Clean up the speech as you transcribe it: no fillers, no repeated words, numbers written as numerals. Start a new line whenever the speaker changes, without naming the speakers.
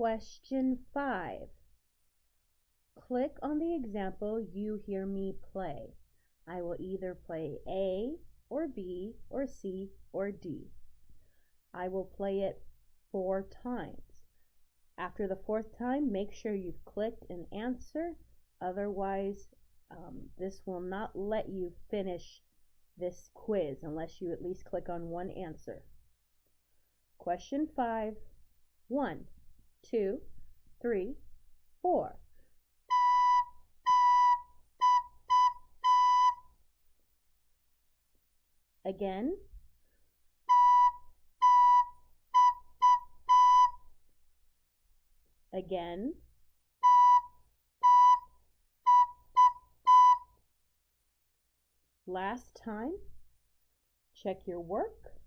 Question 5. Click on the example you hear me play. I will either play A or B or C or D. I will play it 4 times. After the 4th time, make sure you've clicked an answer. Otherwise, this will not let you finish this quiz unless you at least click on one answer. Question 5. 1, 2, 3, 4. Again. Again. Last time. Check your work.